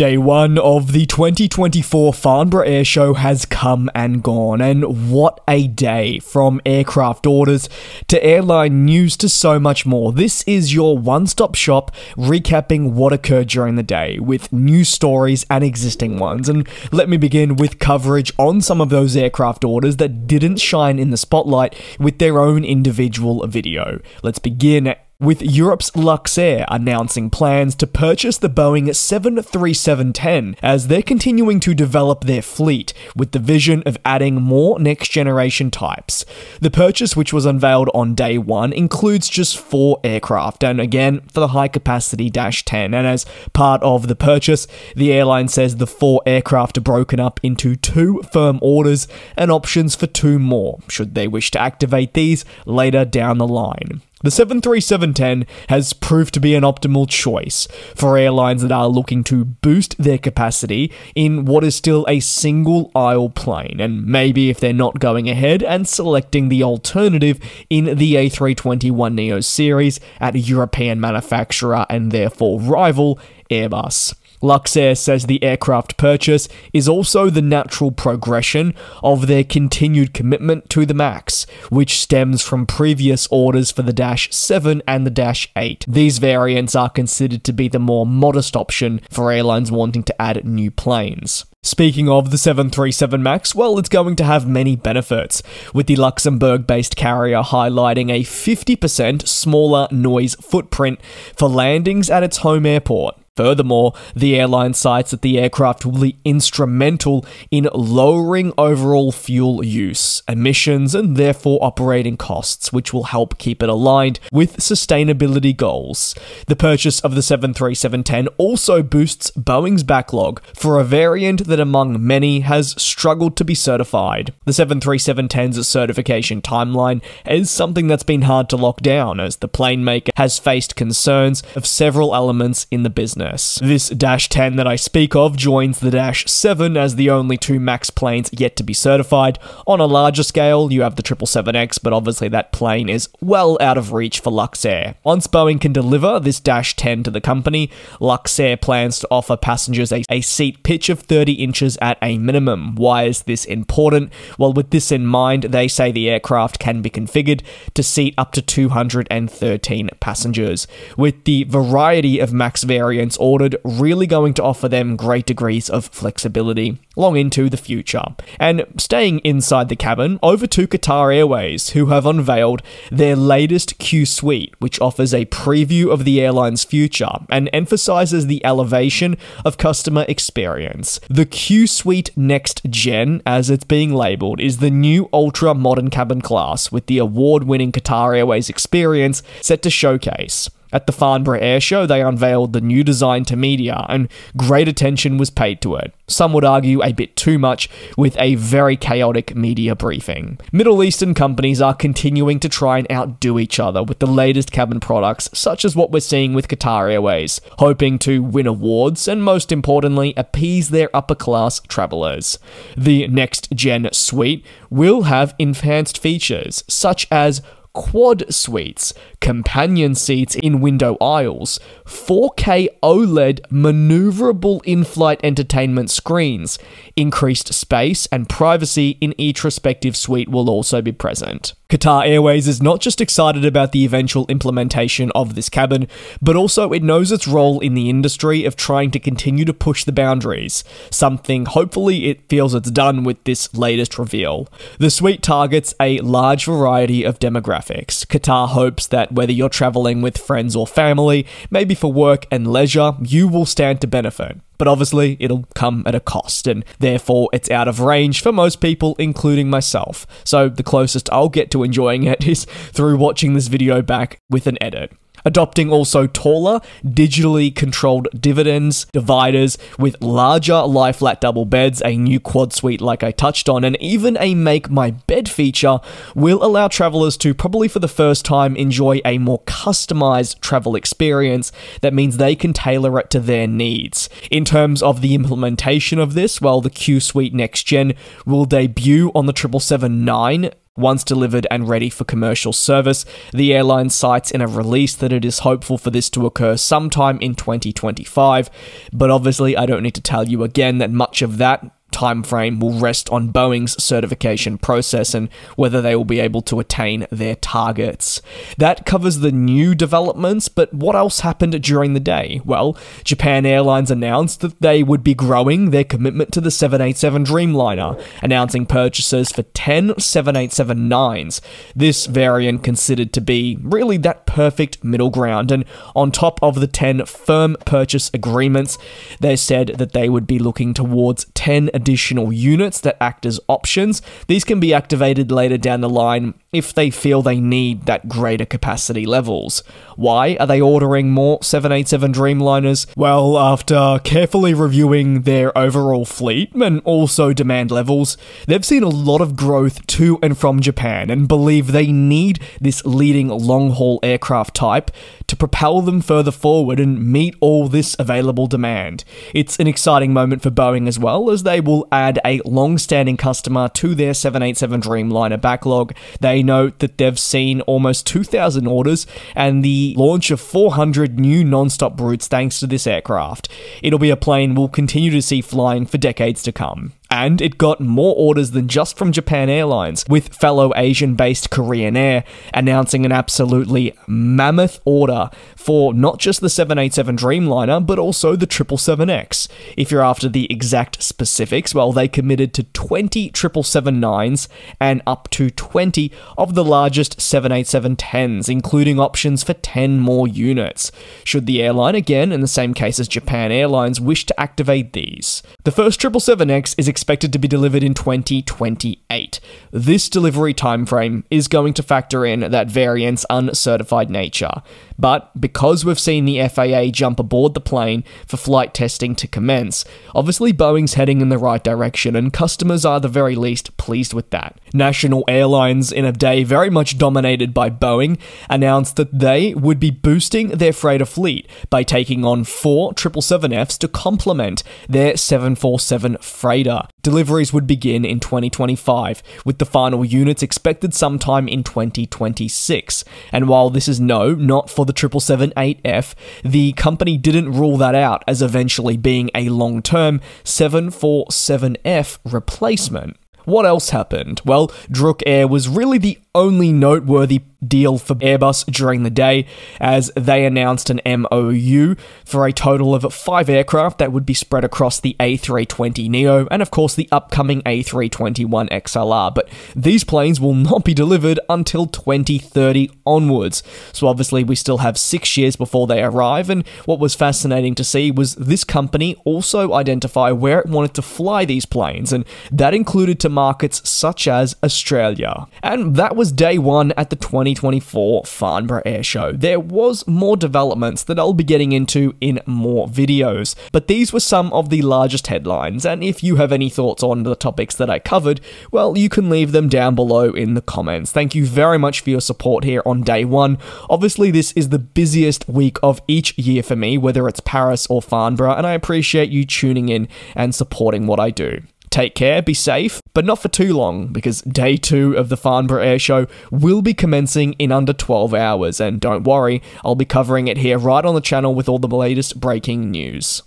Day one of the 2024 Farnborough Airshow has come and gone, and what a day. From aircraft orders to airline news to so much more. This is your one-stop shop recapping what occurred during the day with new stories and existing ones. And let me begin with coverage on some of those aircraft orders that didn't shine in the spotlight with their own individual video. Let's begin with Europe's LuxAir announcing plans to purchase the Boeing 737-10 as they're continuing to develop their fleet with the vision of adding more next-generation types. The purchase, which was unveiled on day one, includes just 4 aircraft, and again, for the high-capacity -10, and as part of the purchase, the airline says the 4 aircraft are broken up into 2 firm orders and options for 2 more, should they wish to activate these later down the line. The 737-10 has proved to be an optimal choice for airlines that are looking to boost their capacity in what is still a single-aisle plane, and maybe if they're not going ahead and selecting the alternative in the A321neo series at a European manufacturer and therefore rival Airbus. LuxAir says the aircraft purchase is also the natural progression of their continued commitment to the MAX, which stems from previous orders for the -7 and the -8. These variants are considered to be the more modest option for airlines wanting to add new planes. Speaking of the 737 MAX, well, it's going to have many benefits, with the Luxembourg-based carrier highlighting a 50% smaller noise footprint for landings at its home airport. Furthermore, the airline cites that the aircraft will be instrumental in lowering overall fuel use, emissions, and therefore operating costs, which will help keep it aligned with sustainability goals. The purchase of the 737-10 also boosts Boeing's backlog for a variant that among many has struggled to be certified. The 737-10's certification timeline is something that's been hard to lock down, as the plane maker has faced concerns of several elements in the business. This -10 that I speak of joins the -7 as the only 2 MAX planes yet to be certified. On a larger scale, you have the 777X, but obviously that plane is well out of reach for LuxAir. Once Boeing can deliver this -10 to the company, LuxAir plans to offer passengers a seat pitch of 30 inches at a minimum. Why is this important? Well, with this in mind, they say the aircraft can be configured to seat up to 213 passengers, with the variety of MAX variants ordered really going to offer them great degrees of flexibility long into the future. And staying inside the cabin, over to Qatar Airways, who have unveiled their latest Qsuite, which offers a preview of the airline's future and emphasizes the elevation of customer experience. The Qsuite Next Gen, as it's being labeled, is the new ultra-modern cabin class with the award-winning Qatar Airways experience set to showcase. At the Farnborough Airshow, they unveiled the new design to media, and great attention was paid to it. Some would argue a bit too much, with a very chaotic media briefing. Middle Eastern companies are continuing to try and outdo each other with the latest cabin products, such as what we're seeing with Qatar Airways, hoping to win awards and, most importantly, appease their upper-class travelers. The Next Gen Qsuite will have enhanced features, such as quad suites, companion seats in window aisles, 4K OLED maneuverable in-flight entertainment screens, increased space and privacy in each respective suite will also be present. Qatar Airways is not just excited about the eventual implementation of this cabin, but also it knows its role in the industry of trying to continue to push the boundaries, something hopefully it feels it's done with this latest reveal. The suite targets a large variety of demographics. Qatar hopes that whether you're traveling with friends or family, maybe for work and leisure, you will stand to benefit. But obviously, it'll come at a cost, and therefore it's out of range for most people, including myself. So the closest I'll get to enjoying it is through watching this video back with an edit. Adopting also taller, digitally controlled dividers with larger lie-flat double beds, a new quad suite like I touched on, and even a make my bed feature will allow travelers to probably for the first time enjoy a more customized travel experience that means they can tailor it to their needs. In terms of the implementation of this, well, the Qsuite Next Gen will debut on the 777-9 Once delivered and ready for commercial service, the airline cites in a release that it is hopeful for this to occur sometime in 2025, but obviously I don't need to tell you again that much of that timeframe will rest on Boeing's certification process and whether they will be able to attain their targets. That covers the new developments, but what else happened during the day? Well, Japan Airlines announced that they would be growing their commitment to the 787 Dreamliner, announcing purchases for 10 787-9s. This variant considered to be really that perfect middle ground, and on top of the 10 firm purchase agreements, they said that they would be looking towards 10 additional units that act as options. These can be activated later down the line if they feel they need that greater capacity levels. Why are they ordering more 787 Dreamliners? Well, after carefully reviewing their overall fleet and also demand levels, they've seen a lot of growth to and from Japan and believe they need this leading long-haul aircraft type to propel them further forward and meet all this available demand. It's an exciting moment for Boeing as well, as they will add a long-standing customer to their 787 Dreamliner backlog. They note that they've seen almost 2,000 orders and the launch of 400 new non-stop routes thanks to this aircraft. It'll be a plane we'll continue to see flying for decades to come. And it got more orders than just from Japan Airlines, with fellow Asian-based Korean Air announcing an absolutely mammoth order for not just the 787 Dreamliner, but also the 777X. If you're after the exact specifics, well, they committed to 20 777-9s and up to 20 of the largest 787-10s, including options for 10 more units, should the airline, again in the same case as Japan Airlines, wish to activate these. The first 777X is expected to be delivered in 2028. This delivery timeframe is going to factor in that variant's uncertified nature. But because we've seen the FAA jump aboard the plane for flight testing to commence, obviously Boeing's heading in the right direction and customers are at the very least pleased with that. National Airlines, in a day very much dominated by Boeing, announced that they would be boosting their freighter fleet by taking on 4 777Fs to complement their 747 freighter. Deliveries would begin in 2025, with the final units expected sometime in 2026. And while this is not for the 777-8F, the company didn't rule that out as eventually being a long-term 747F replacement. What else happened? Well, Drukair was really the only noteworthy deal for Airbus during the day, as they announced an MOU for a total of 5 aircraft that would be spread across the A320neo and of course the upcoming A321XLR, but these planes will not be delivered until 2030 onwards. So obviously we still have 6 years before they arrive, and what was fascinating to see was this company also identify where it wanted to fly these planes, and that included to markets such as Australia. And that was day one at the 2024 Farnborough Airshow. There was more developments that I'll be getting into in more videos, but these were some of the largest headlines, and if you have any thoughts on the topics that I covered, well, you can leave them down below in the comments. Thank you very much for your support here on day one. Obviously, this is the busiest week of each year for me, whether it's Paris or Farnborough, and I appreciate you tuning in and supporting what I do. Take care, be safe, but not for too long, because day 2 of the Farnborough Airshow will be commencing in under 12 hours, and don't worry, I'll be covering it here right on the channel with all the latest breaking news.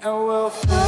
And we'll fly.